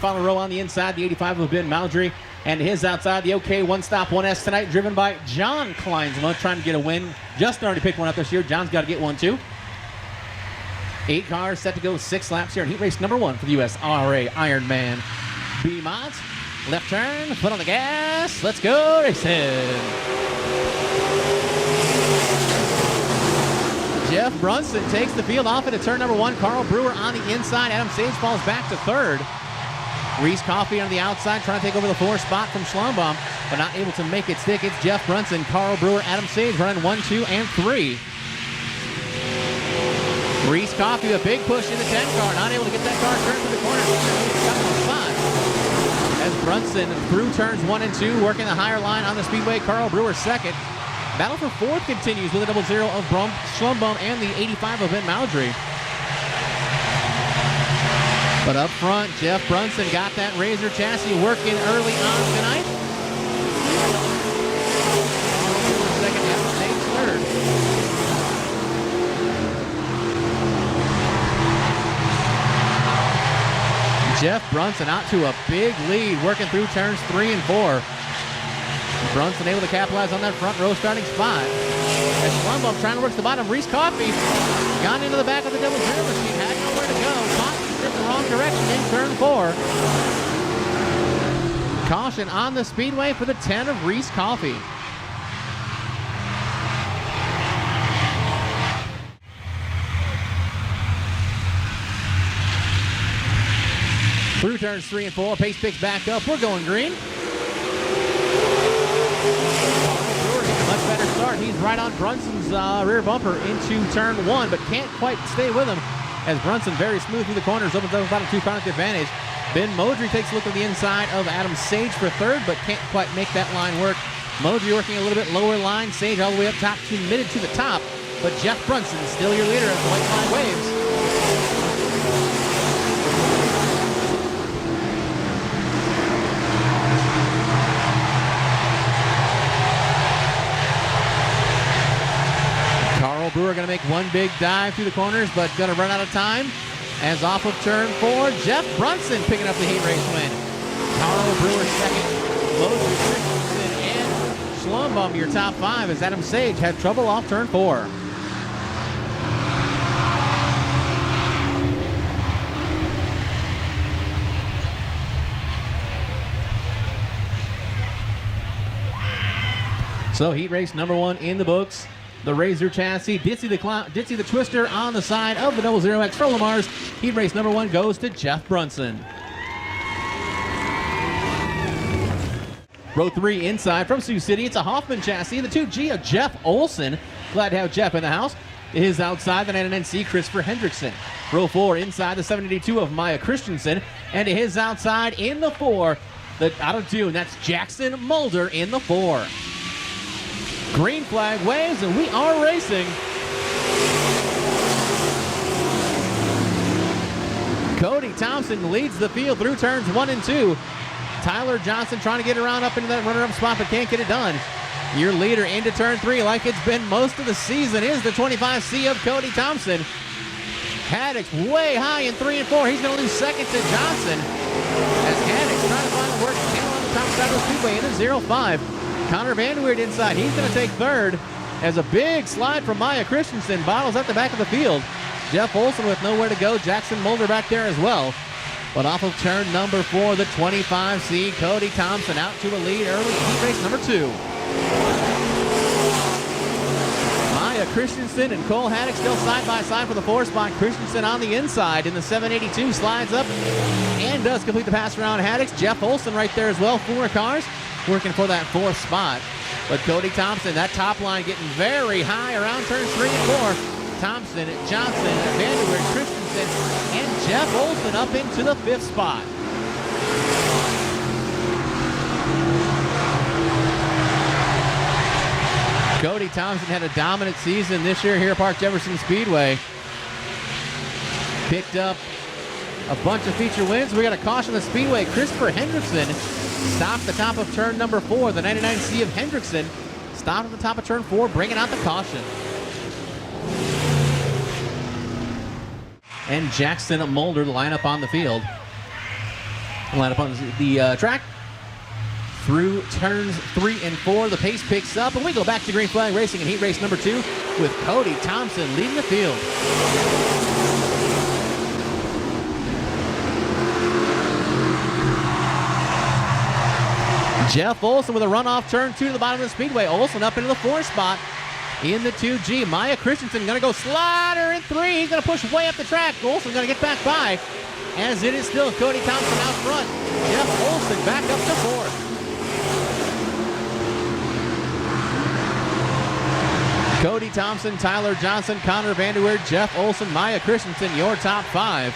final row on the inside, the 85 of Ben Maldry. And his outside, the OK One Stop 1S tonight, driven by John Kleinsma, trying to get a win. Justin already picked one up this year. John's got to get one, too. 8 cars set to go 6 laps here in heat race number 1 for the USRA Iron Man B-Mods. Left turn, foot on the gas. Let's go racing. Jeff Brunson takes the field off into turn number 1. Carl Brewer on the inside. Adam Sage falls back to 3rd. Reese Coffey on the outside trying to take over the 4 spot from Schlumbaum, but not able to make it stick. It's Jeff Brunson, Carl Brewer, Adam Sage running 1, 2, and 3. Reese Coffey, a big push in the 10 car, not able to get that car turned to the corner. As Brunson through turns 1 and 2, working the higher line on the speedway. Carl Brewer 2nd. Battle for 4th continues with a 0-0 of Schlumbaum and the 85 of Ben Maldry. But up front, Jeff Brunson got that Razor chassis working early on tonight. Second, Adam Sage 3rd. Jeff Brunson out to a big lead, working through turns 3 and 4. Brunson able to capitalize on that front row starting spot. As Schlumbaum trying to work the bottom, Reese Coffey got into the back of the 0-0 machine, had nowhere to go. Coffey stripped the wrong direction in turn 4. Caution on the speedway for the 10 of Reese Coffey. Through turns 3 and 4, pace picks back up. We're going green. Much better start. He's right on Brunson's rear bumper into turn 1, but can't quite stay with him as Brunson very smooth through the corners, opens up about a 2-car advantage. Ben Modry takes a look at the inside of Adam Sage for 3rd, but can't quite make that line work. Modry working a little bit lower line, Sage all the way up top, committed to the top, but Jeff Brunson still your leader as the white line waves. Carl Brewer going to make one big dive through the corners, but going to run out of time. As off of turn 4, Jeff Brunson picking up the heat race win. Carl Brewer 2nd. Moses Christensen and Schlumbaum your top 5 as Adam Sage had trouble off turn 4. So heat race number 1 in the books. The Razor chassis, Ditsy the Twister on the side of the 00X for Lamar's. Heat race number 1 goes to Jeff Brunson. Row 3 inside from Sioux City. It's a Hoffman chassis, the 2G of Jeff Olson. Glad to have Jeff in the house. His outside, the 99C, Christopher Hendrickson. Row 4 inside, the 782 of Maya Christensen. And to his outside in the 4, the out of tune, that's Jackson Mulder in the 4. Green flag waves, and we are racing. Cody Thompson leads the field through turns 1 and 2. Tyler Johnson trying to get around up into that runner-up spot, but can't get it done. Your leader into turn 3, like it's been most of the season, is the 25C of Cody Thompson. Haddock's way high in 3 and 4. He's going to lose 2nd to Johnson. As Haddock's trying to find a work channel on the top side of the speedway in a 0-5. Connor Vanderweerd inside. He's going to take 3rd as a big slide from Maya Christensen bottles at the back of the field. Jeff Olson with nowhere to go. Jackson Mulder back there as well. But off of turn number 4, the 25C, Cody Thompson out to a lead early in heat race number 2. Maya Christensen and Cole Haddock still side by side for the 4 spot. Christensen on the inside in the 782 slides up and does complete the pass around Haddock's. Jeff Olson right there as well. 4 cars working for that 4th spot. But Cody Thompson, that top line getting very high around turns 3 and 4. Thompson, Johnson, Vanderweerd, Christensen, and Jeff Olson up into the 5th spot. Cody Thompson had a dominant season this year here at Park Jefferson Speedway. Picked up a bunch of feature wins. We got a caution the Speedway. Christopher Hendrickson stopped the top of turn number 4. The 99C of Hendrickson stopped at the top of turn 4, bringing out the caution. And Jackson Mulder line up on the field. Line up on the track. Through turns 3 and 4, the pace picks up, and we go back to green flag racing in heat race number 2 with Cody Thompson leading the field. Jeff Olson with a runoff turn 2 to the bottom of the speedway. Olson up into the 4th spot in the 2G. Maya Christensen going to go slider in 3. He's going to push way up the track. Olson going to get back by, as it is still Cody Thompson out front. Jeff Olson back up to 4th. Cody Thompson, Tyler Johnson, Connor Vanderweerd, Jeff Olson, Maya Christensen, your top 5.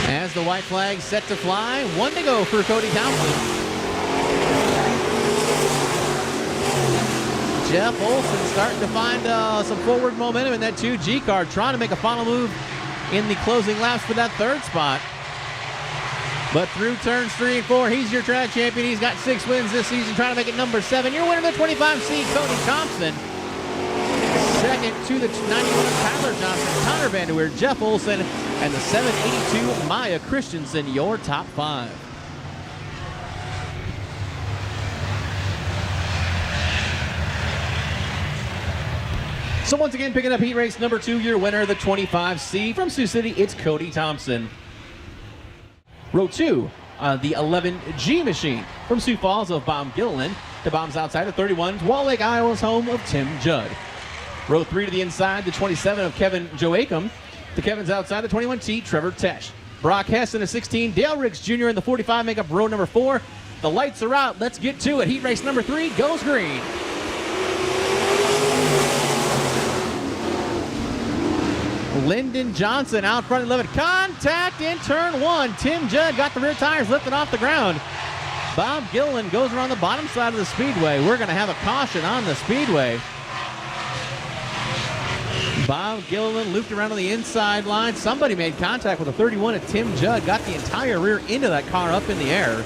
As the white flag set to fly, 1 to go for Cody Thompson. Jeff Olson starting to find some forward momentum in that 2G car, trying to make a final move in the closing laps for that 3rd spot. But through turns 3 and 4, he's your track champion. He's got 6 wins this season, trying to make it number 7. Your winner, the 25 seed, Cody Thompson. Second to the 91, Tyler Johnson, Connor Vanderweerd, Jeff Olson, and the 782, Maya Christensen, your top 5. So once again, picking up heat race number 2, your winner, the 25C from Sioux City, it's Cody Thompson. Row 2, the 11G machine from Sioux Falls of Bob Gilliland to Bob's outside of 31's Wall Lake, Iowa's home of Tim Judd. Row 3 to the inside, the 27 of Kevin Joachim to Kevin's outside, the 21T, Trevor Tesh. Brock Hess in the 16, Dale Riggs Jr. in the 45 make up row number 4. The lights are out. Let's get to it. Heat race number 3 goes green. Lyndon Johnson out front 11. Contact in turn 1. Tim Judd got the rear tires lifted off the ground. Bob Gilliland goes around the bottom side of the speedway. We're going to have a caution on the speedway. Bob Gilliland looped around on the inside line. Somebody made contact with a 31 of Tim Judd. Got the entire rear end of that car up in the air.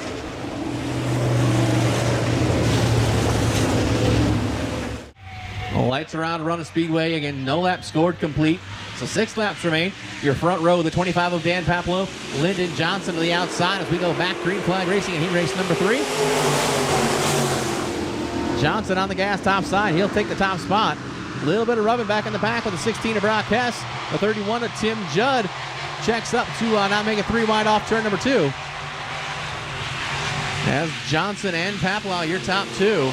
Lights around around the speedway. Again, no lap scored complete. So 6 laps remain. Your front row, the 25 of Dan Paplow, Lyndon Johnson to the outside as we go back. Green flag racing in heat race number 3. Johnson on the gas top side. He'll take the top spot. A little bit of rubbing back in the back with the 16 of Brock Hess. The 31 of Tim Judd checks up to now make a 3 wide off turn number 2. As Johnson and Paplow, your top 2.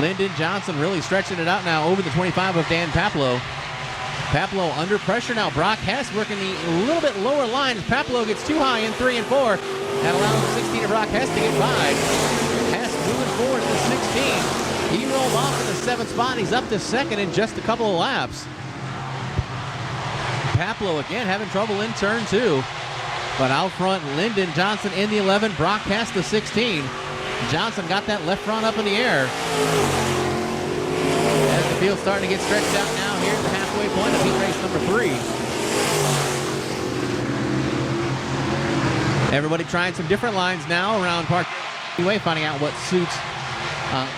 Lyndon Johnson really stretching it out now over the 25 of Dan Paplow. Paplow under pressure now. Brock Hess working the little bit lower line as Paplow gets too high in 3 and 4. That allows the 16 of Brock Hess to get by. Hess moving forward to the 16. He rolled off in the 7th spot. He's up to 2nd in just a couple of laps. Paplow again having trouble in turn 2. But out front, Lyndon Johnson in the 11. Brock Hess the 16. Johnson got that left front up in the air. As the field's starting to get stretched out now here at the halfway point of heat race number 3. Everybody trying some different lines now around Park Jefferson Speedway, finding out what suits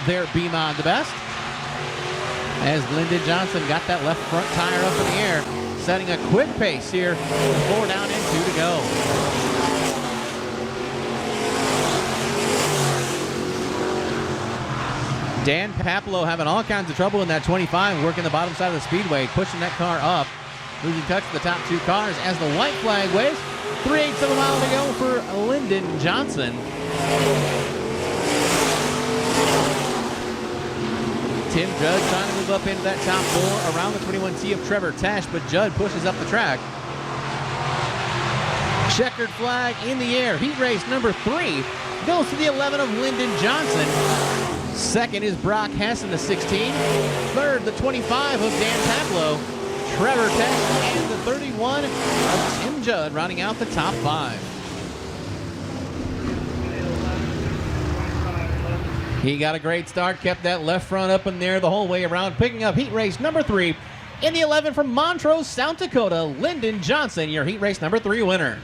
their B-Mod the best. As Lyndon Johnson got that left front tire up in the air, setting a quick pace here with 4 down and 2 to go. Dan Paplow having all kinds of trouble in that 25, working the bottom side of the speedway, pushing that car up, losing touch with the top 2 cars as the white flag waves. 3/8 of a mile to go for Lyndon Johnson. Tim Judd trying to move up into that top 4 around the 21T of Trevor Tesh, but Judd pushes up the track. Checkered flag in the air. Heat race number 3 goes to the 11 of Lyndon Johnson. 2nd is Brock Hess in the 16. 3rd, the 25 of Dan Paplow. Trevor Tesh and the 31 of Tim Judd rounding out the top 5. He got a great start, kept that left front up in there the whole way around, picking up heat race number 3 in the 11 from Montrose, South Dakota, Lyndon Johnson, your heat race number 3 winner.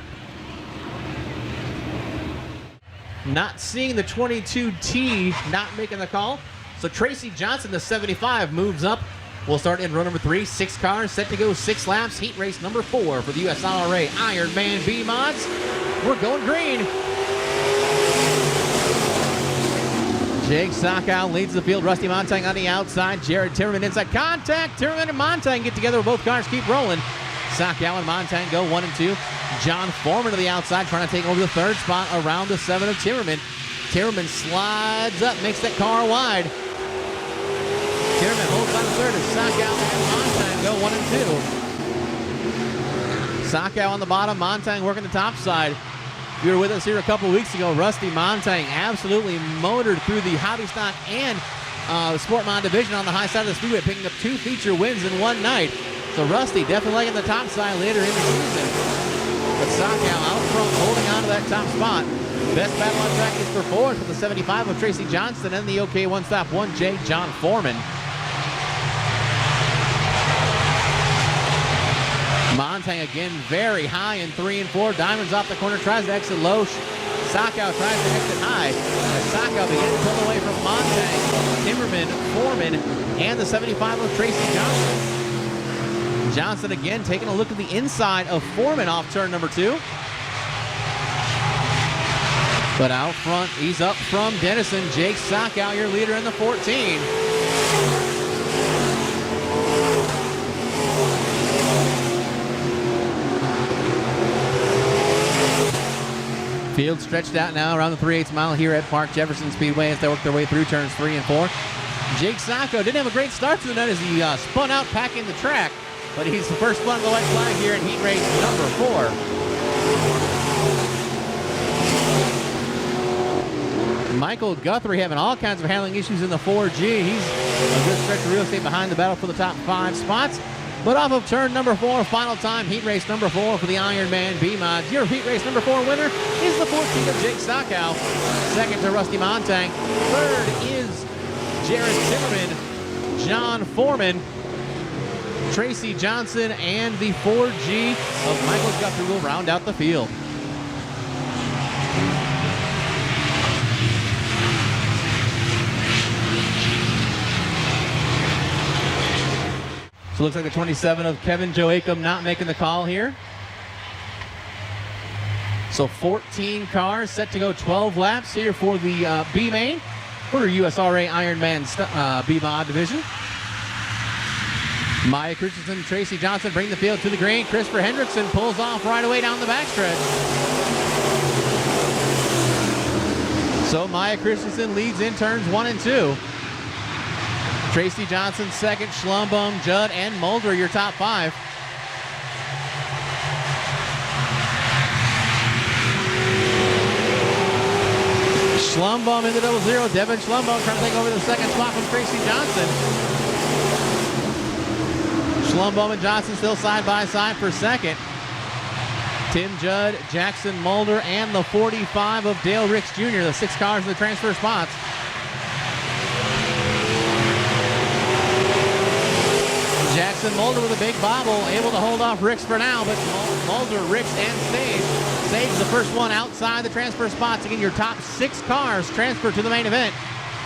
not seeing the 22T, not making the call. So Tracy Johnson, the 75, moves up. We'll start in row number 3. 6 cars set to go 6 laps. Heat race number 4 for the USRA Iron Man B-Mods. We're going green. Jake Sockow leads the field. Rusty Montang on the outside. Jared Timmerman inside. Contact. Timmerman and Montang get together. Both cars keep rolling. Sockow and Montang go 1 and 2. John Foreman to the outside, trying to take over the 3rd spot around the 7 of Timmerman. Timmerman slides up, makes that car wide. Timmerman holds on to 3rd as Sockow and Montang go 1 and 2. Sockow on the bottom, Montang working the top side. If you were with us here a couple weeks ago, Rusty Montang absolutely motored through the hobby stock and sport mod division on the high side of the speedway, picking up 2 feature wins in one night. So Rusty definitely liking the top side later in the season. But Sockow out front holding on to that top spot. Best battle on track is for 4th with the 75 of Tracy Johnson and the OK one stop 1J John Foreman. Montang again very high in 3 and 4. Diamonds off the corner, tries to exit low. Sockow tries to exit high. As Sockow begins to pull away from Montang, Timmerman, Foreman, and the 75 of Tracy Johnson. Johnson again taking a look at the inside of Foreman off turn number 2. But out front, he's up from Denison. Jake Sockow, your leader in the 14. Field stretched out now around the 3/8 mile here at Park Jefferson Speedway as they work their way through turns 3 and 4. Jake Sockow didn't have a great start to the night as he spun out packing the track, but he's the first one on the white flag here in heat race number 4. Michael Guthrie having all kinds of handling issues in the 4G. He's a good stretch of real estate behind the battle for the top 5 spots. But off of turn number 4, final time, heat race number 4 for the Iron Man B-Mods. Your heat race number 4 winner is the 14 of Jake Sockow. Second to Rusty Montang. Third is Jared Timmerman, John Foreman, Tracy Johnson, and the 4G of Michael Guthrie will round out the field. So it looks like the 27 of Kevin Joachim not making the call here. So 14 cars set to go 12 laps here for the B-Main for USRA Iron Man B-Mod division. Maya Christensen and Tracy Johnson bring the field to the green. Christopher Hendrickson pulls off right away down the backstretch. So Maya Christensen leads in turns 1 and 2. Tracy Johnson second, Schlumbaum, Judd, and Mulder your top 5. Schlumbaum in the 0-0. Devin Schlumbaum trying to take over the second spot from Tracy Johnson. Schlumbaum and Johnson still side by side for second. Tim Judd, Jackson Mulder, and the 45 of Dale Ricks Jr., the 6 cars in the transfer spots. Jackson Mulder with a big bobble, able to hold off Ricks for now, but Mulder, Ricks, and Sage. Sage the first one outside the transfer spots. Again, your top 6 cars transfer to the main event.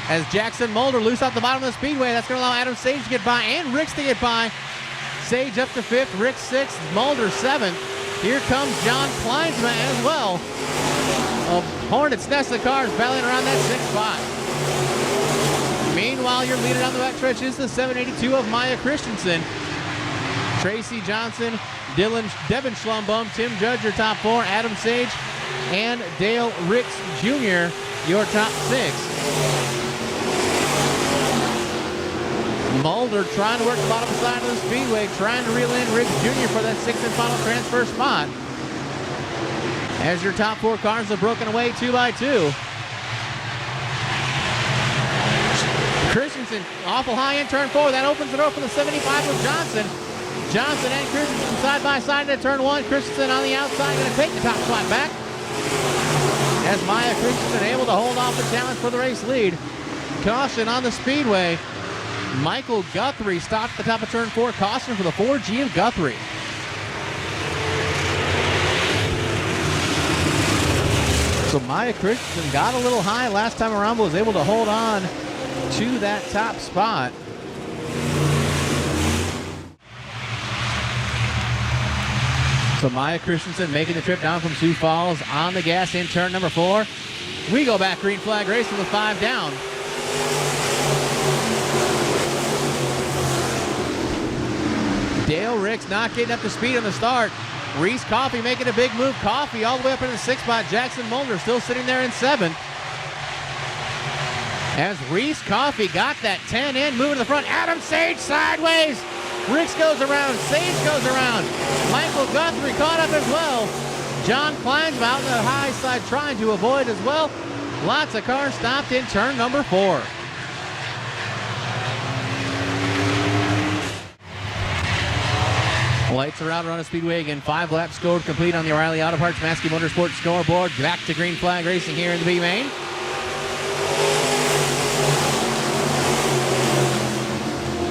As Jackson Mulder loose off the bottom of the speedway, that's going to allow Adam Sage to get by and Ricks to get by. Sage up to 5th, Ricks 6th, Mulder 7th. Here comes John Kleinsma as well. A Hornets nest of cars battling around that 6th spot. Meanwhile, your leader down the backstretch is the 782 of Maya Christensen. Tracy Johnson, Devin Schlumbaum, Tim Judge, your top 4, Adam Sage, and Dale Ricks Jr., your top 6. Mulder trying to work the bottom side of the speedway, trying to reel in Ricks Jr. for that 6th and final transfer spot. As your top 4 cars are broken away 2 by 2. Christensen awful high in turn 4. That opens it up for the 75 of Johnson. Johnson and Christensen side by side into turn 1. Christensen on the outside going to take the top spot back. As Maya Christensen able to hold off the challenge for the race lead. Caution on the speedway. Michael Guthrie stopped at the top of turn 4. Caution for the 4G of Guthrie. So So Maya Christensen got a little high last time around, but was able to hold on to that top spot. So Maya Christensen making the trip down from Sioux Falls on the gas in turn number 4. We go back green flag racing with 5 down. Dale Ricks not getting up to speed on the start. Reese Coffey making a big move. Coffey all the way up in the 6th spot. Jackson Mulder still sitting there in 7th. As Reese Coffey got that 10 in, moving to the front. Adam Sage sideways. Ricks goes around. Sage goes around. Michael Guthrie caught up as well. John Kleinsma out on the high side trying to avoid as well. Lots of cars stopped in turn number 4. Lights are out around the Speedway again. 5 laps scored complete on the O'Reilly Auto Parts Maskey Motorsports scoreboard. Back to green flag racing here in the B main.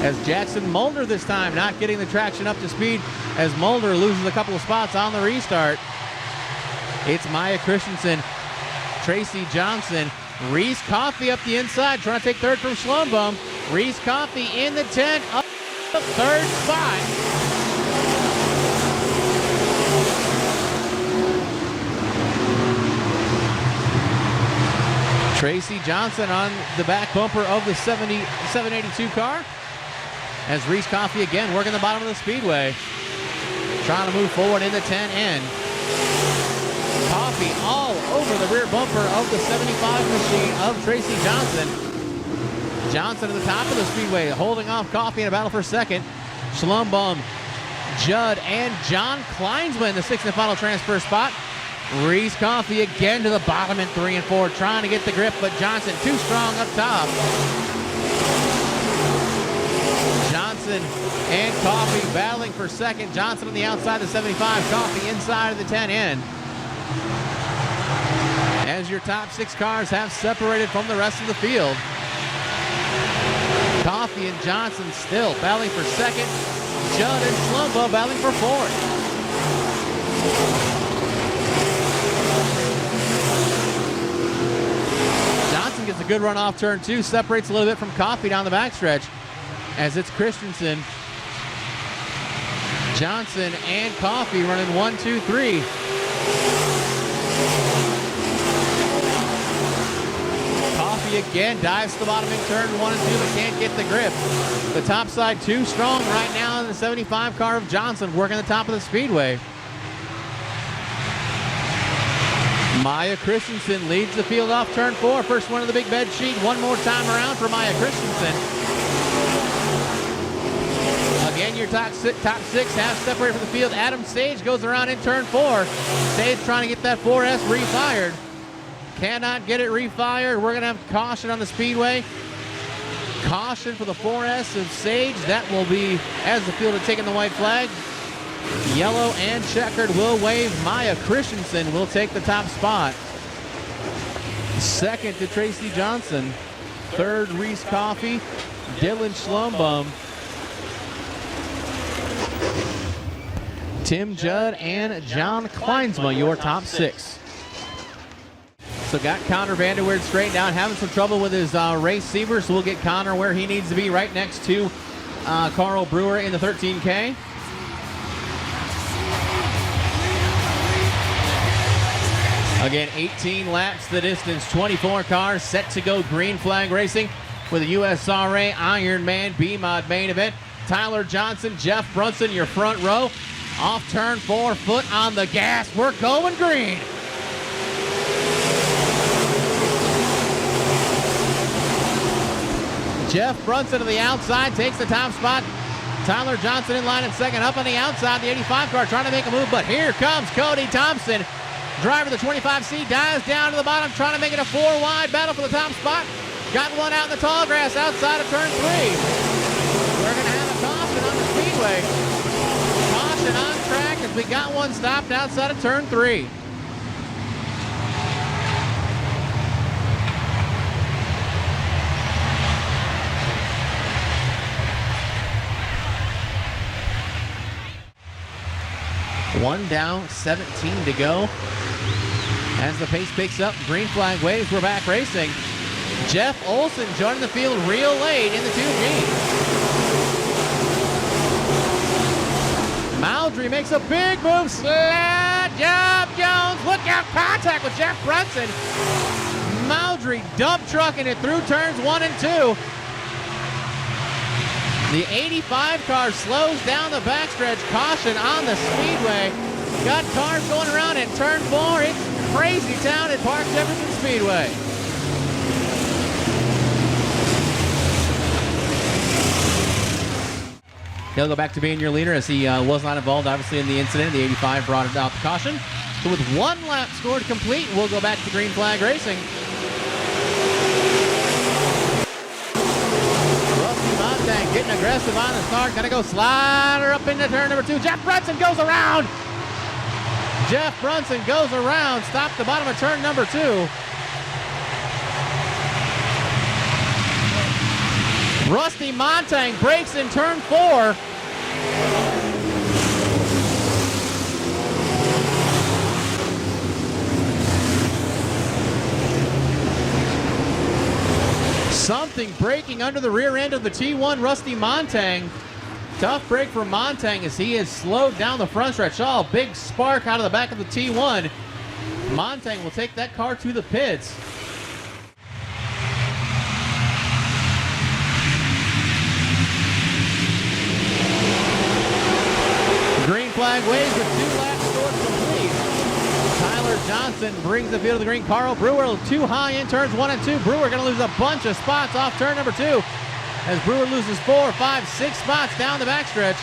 As Jackson Mulder this time not getting the traction up to speed as Mulder loses a couple of spots on the restart. It's Maya Christensen, Tracy Johnson, Reese Coffey up the inside trying to take 3rd from Schlombum. Reese Coffey in the 10 up the 3rd spot. Tracy Johnson on the back bumper of the 782 car. As Reese Coffey again working the bottom of the Speedway. Trying to move forward in the 10N. Coffey all over the rear bumper of the 75 machine of Tracy Johnson. Johnson at the top of the Speedway holding off Coffey in a battle for 2nd. Schlumbum, Judd, and John Kleinsma in the 6th and final transfer spot. Reese Coffey again to the bottom in 3 and 4, trying to get the grip, but Johnson too strong up top. Johnson and Coffey battling for 2nd. Johnson on the outside of the 75, Coffey inside of the 10N. As your top 6 cars have separated from the rest of the field. Coffey and Johnson still battling for 2nd. Judd and Slumbo battling for 4th. Gets a good run off turn 2, separates a little bit from Coffey down the backstretch as it's Christensen, Johnson, and Coffey running 1, 2, 3. Coffey again dives to the bottom in turn 1 and 2 but can't get the grip. The top side too strong right now in the 75 car of Johnson working the top of the Speedway. Maya Christensen leads the field off turn 4. First one of the big bed sheet. One more time around for Maya Christensen. Again, your top 6 have separated from the field. Adam Sage goes around in turn 4. Sage trying to get that 4S refired. Cannot get it refired. We're going to have caution on the Speedway. Caution for the 4S of Sage. That will be as the field had taken the white flag. Yellow and checkered will wave. Maya Christensen will take the top spot. 2nd to Tracy Johnson. 3rd, Reese Coffey. Dylan Schlumbum. Tim Judd and John Kleinsma, your top 6. So got Connor Vanderweerd straightened out, having some trouble with his race receiver, so we'll get Connor where he needs to be, right next to Carl Brewer in the 13K. Again, 18 laps the distance, 24 cars set to go green flag racing with the USRA Iron Man B-Mod main event. Tyler Johnson, Jeff Brunson, your front row. Off turn 4, foot on the gas. We're going green. Jeff Brunson to the outside takes the top spot. Tyler Johnson in line at 2nd. Up on the outside, the 85 car trying to make a move, but here comes Cody Thompson. Driver of the 25C dives down to the bottom, trying to make it a 4 wide battle for the top spot. Got one out in the tall grass outside of turn 3. We're going to have a caution on the Speedway. Caution on track as we got one stopped outside of turn 3. One down, 17 to go. As the pace picks up, green flag waves, we're back racing. Jeff Olson joining the field real late in the 2G. Maldry makes a big move. Slide job, Jones. Look out, contact with Jeff Brunson. Maldry dump trucking it through turns 1 and 2. The 85 car slows down the backstretch. Caution on the speedway. Got cars going around in turn 4. It's crazy town at Park Jefferson Speedway. He'll go back to being your leader as he was not involved, obviously, in the incident. The 85 brought it out the caution. So with 1 lap scored complete, we'll go back to green flag racing. Rusty Montang getting aggressive on the start. Gonna go slider up into turn number 2. Jeff Brunson goes around. Jeff Brunson goes around. Stop the bottom of turn number 2. Rusty Montang breaks in turn 4. Something breaking under the rear end of the T1 Rusty Montang. Tough break for Montang as he has slowed down the front stretch. Oh, big spark out of the back of the T1. Montang will take that car to the pits. Green flag waves with 2 laps scored complete. Tyler Johnson brings the field to the green. Carl Brewer too high in turns 1 and 2. Brewer going to lose a bunch of spots off turn number 2 as Brewer loses 4, 5, 6 spots down the backstretch.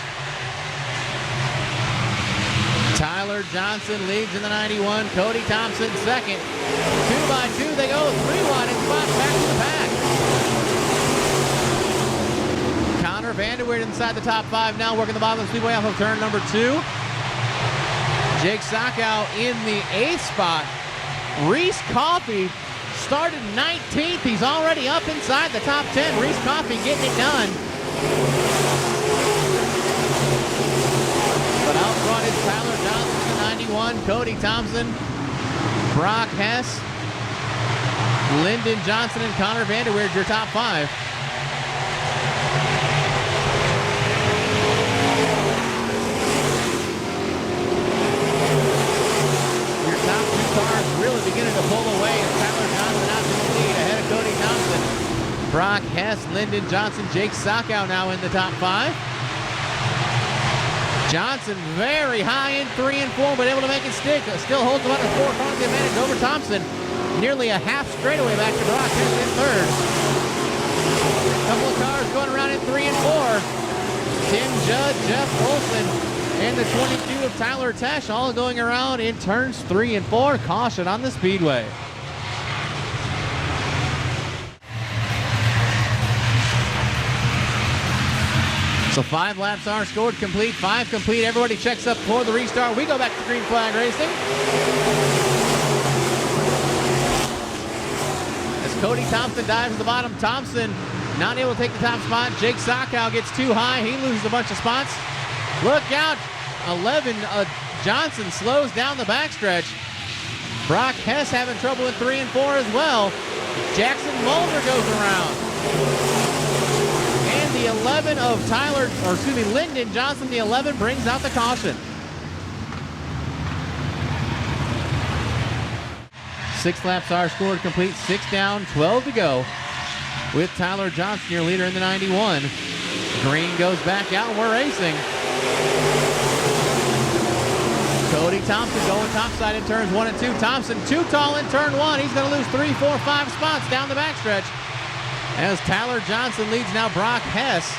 Tyler Johnson leads in the 91. Cody Thompson second. 2 by 2 they go. 3 wide in spots back to the pack. Connor Vanderweerd inside the top 5 now, working the bottom of the speedway off of turn number 2. Jake Sockow in the 8th spot. Reese Coffey started 19th. He's already up inside the top 10. Reese Coffey getting it done. But out front is Tyler Johnson, the 91. Cody Thompson, Brock Hess, Lyndon Johnson, and Connor Vanderweerd, your top 5. Cars really beginning to pull away as Tyler Johnson out to the lead ahead of Cody Thompson. Brock Hess, Lyndon Johnson, Jake Sockow now in the top 5. Johnson very high in 3 and 4, but able to make it stick. Still holds about a 4 car advantage over Thompson. Nearly a half straightaway back to Brock Hess in 3rd. Couple of cars going around in 3 and 4. Tim Judd, Jeff Olson, and the 22 of Tyler Tesh all going around in turns 3 and 4. Caution on the speedway. So 5 laps are scored complete, 5 complete. Everybody checks up for the restart. We go back to green flag racing. As Cody Thompson dives to the bottom, Thompson not able to take the top spot. Jake Sockow gets too high. He loses a bunch of spots. Look out. 11, Johnson slows down the backstretch. Brock Hess having trouble in 3 and 4 as well. Jackson Mulder goes around. And the 11 of Lyndon Johnson, the 11, brings out the caution. 6 laps are scored complete, 6 down, 12 to go. With Tyler Johnson, your leader in the 91. Green goes back out and we're racing. Cody Thompson going topside in turns 1 and 2. Thompson too tall in turn 1. He's going to lose 3, 4, 5 spots down the backstretch. As Tyler Johnson leads now Brock Hess.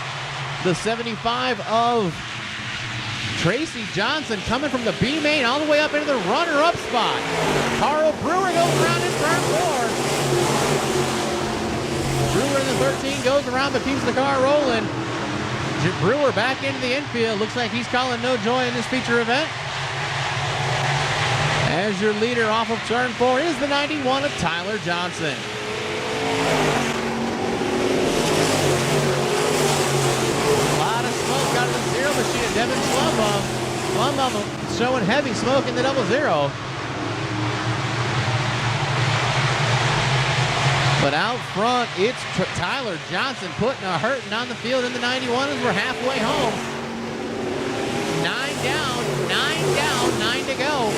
The 75 of Tracy Johnson coming from the B main all the way up into the runner-up spot. Carl Brewer goes around in turn 4. Brewer in the 13 goes around but keeps the car rolling. Brewer back into the infield. Looks like he's calling no joy in this feature event. As your leader off of turn 4 is the 91 of Tyler Johnson. A lot of smoke out of the zero machine at Devin Slumbum. Slumbum showing heavy smoke in the 00. But out front, it's Tyler Johnson putting a hurting on the field in the 91 as we're halfway home. 9 down, 9 to go.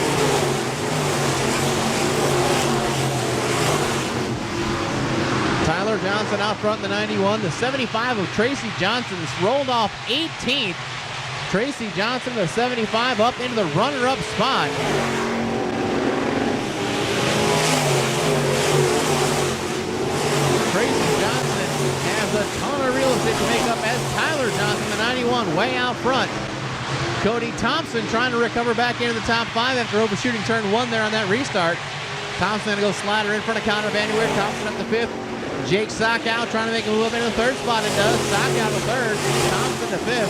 Tyler Johnson out front in the 91. The 75 of Tracy Johnson rolled off 18th. Tracy Johnson, the 75, up into the runner-up spot. Tracy Johnson has a ton of real estate to make up as Tyler Johnson, the 91, way out front. Cody Thompson trying to recover back into the top 5 after overshooting turn 1 there on that restart. Thompson going to go slider in front of Connor Vanderweer. Thompson up to 5th. Jake Sockow trying to make a move up into the 3rd spot. It does. Sockow to 3rd. Thompson to 5th.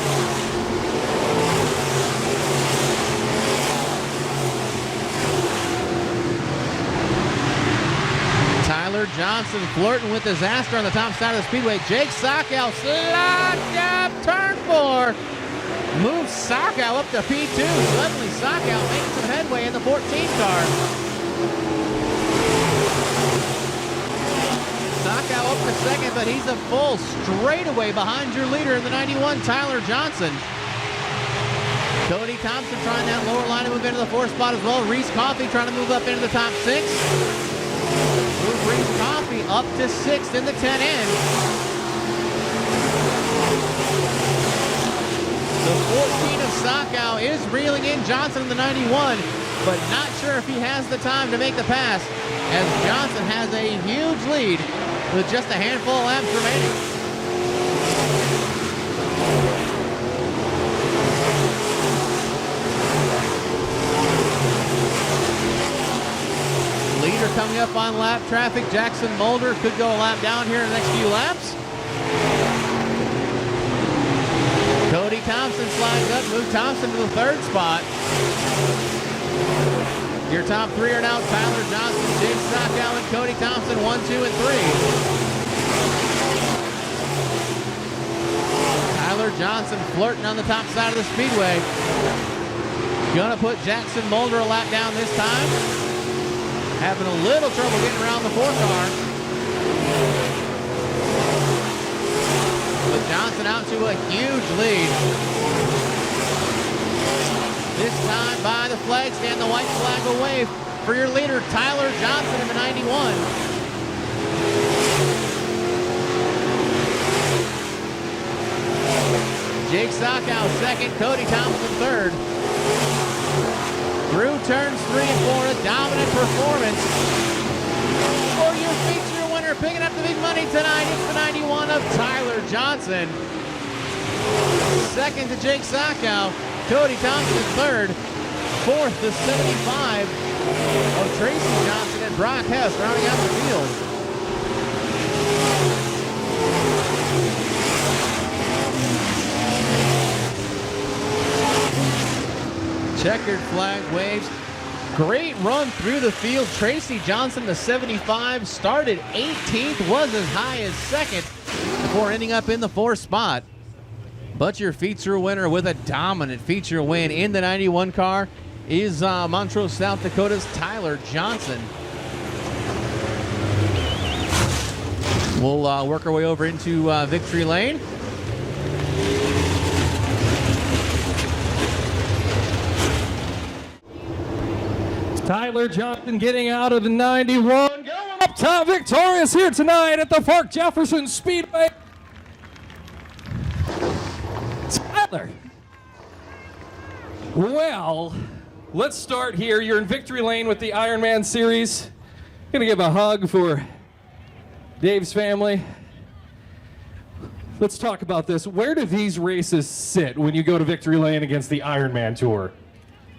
Tyler Johnson flirting with disaster on the top side of the speedway. Jake Sockow slides up turn 4. Moves Sockow up to P2. Suddenly Sockow makes some headway in the 14 car. Sockow up to 2nd, but he's a full straightaway behind your leader in the 91, Tyler Johnson. Cody Thompson trying that lower line to move into the 4th spot as well. Reese Coffey trying to move up into the top 6. Move Reese Coffey up to 6th in the 10N. The 14 of Sockow is reeling in Johnson in the 91, but not sure if he has the time to make the pass, as Johnson has a huge lead with just a handful of laps remaining. Leader coming up on lap traffic. Jackson Mulder could go a lap down here in the next few laps. Cody Thompson slides up, move Thompson to the 3rd spot. Your top 3 are now Tyler Johnson, Jake Sockow, and Cody Thompson, 1, 2, and 3. Tyler Johnson flirting on the top side of the speedway. Gonna put Jackson Mulder a lap down this time. Having a little trouble getting around the 4 car. But Johnson out to a huge lead. This time by the flag stand, the white flag will wave for your leader, Tyler Johnson in the 91. Jake Sockow 2nd, Cody Thompson 3rd. Through turns 3 and 4, a dominant performance for your feature winner, picking up the big money tonight. It's the 91 of Tyler Johnson. 2nd to Jake Sockow. Cody Thompson 3rd. 4th, the 75 of Tracy Johnson and Brock Hess rounding out the field. Checkered flag waves. Great run through the field. Tracy Johnson, the 75, started 18th, was as high as 2nd before ending up in the 4th spot. But your feature winner with a dominant feature win in the 91 car is Montrose, South Dakota's Tyler Johnson. We'll work our way over into victory lane. Tyler Johnson getting out of the 91, going up top victorious here tonight at the Park Jefferson Speedway. Tyler. Well, let's start here. You're in victory lane with the Iron Man series. Gonna give a hug for Dave's family. Let's talk about this. Where do these races sit when you go to victory lane against the Iron Man Tour?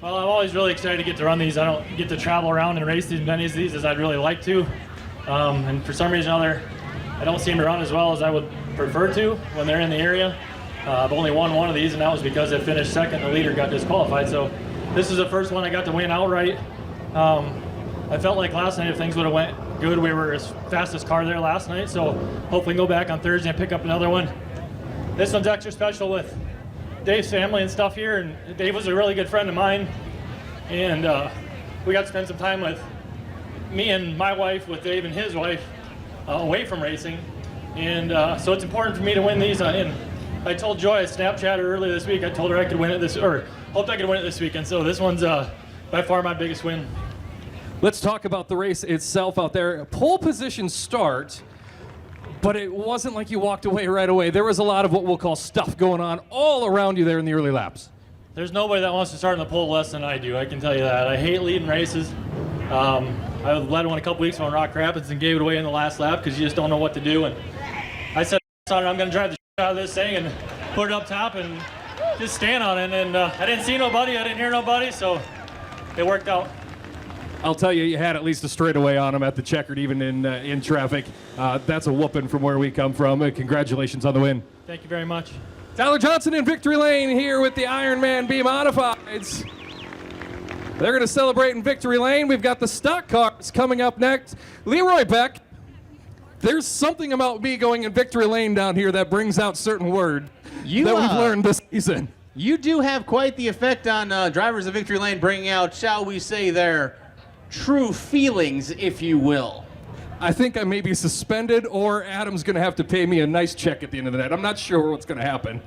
Well, I'm always really excited to get to run these. I don't get to travel around and race as many of these as I'd really like to. And for some reason or other, I don't seem to run as well as I would prefer to when they're in the area. I've only won one of these, and that was because I finished 2nd. The leader got disqualified. So this is the first one I got to win outright. I felt like last night if things would have went good, we were as fastest car there last night. So hopefully go back on Thursday and pick up another one. This one's extra special with Dave's family and stuff here, and Dave was a really good friend of mine, and we got to spend some time with me and my wife, with Dave and his wife, away from racing. And so it's important for me to win these. And I told Joy, I Snapchatted her earlier this week, I told her I could win it hoped I could win it this weekend. So this one's by far my biggest win. Let's talk about the race itself out there. Pole position start, but it wasn't like you walked away right away. There was a lot of what we'll call stuff going on all around you there in the early laps. There's nobody that wants to start in the pole less than I do, I can tell you that. I hate leading races. I led one a couple weeks ago in Rock Rapids and gave it away in the last lap because you just don't know what to do. And I said, I'm going to drive the shit out of this thing and put it up top and just stand on it. And I didn't see nobody, I didn't hear nobody, so it worked out. I'll tell you, you had at least a straightaway on him at the checkered, even in traffic. That's a whooping from where we come from. Congratulations on the win. Thank you very much. Tyler Johnson in victory lane here with the Iron Man B-Modifieds. They're going to celebrate in victory lane. We've got the stock cars coming up next. Leroy Beck, there's something about me going in victory lane down here that brings out certain words that we've learned this season. You do have quite the effect on drivers of victory lane, bringing out, shall we say, their true feelings, if you will. I think I may be suspended, or Adam's going to have to pay me a nice check at the end of the night. I'm not sure what's going to happen.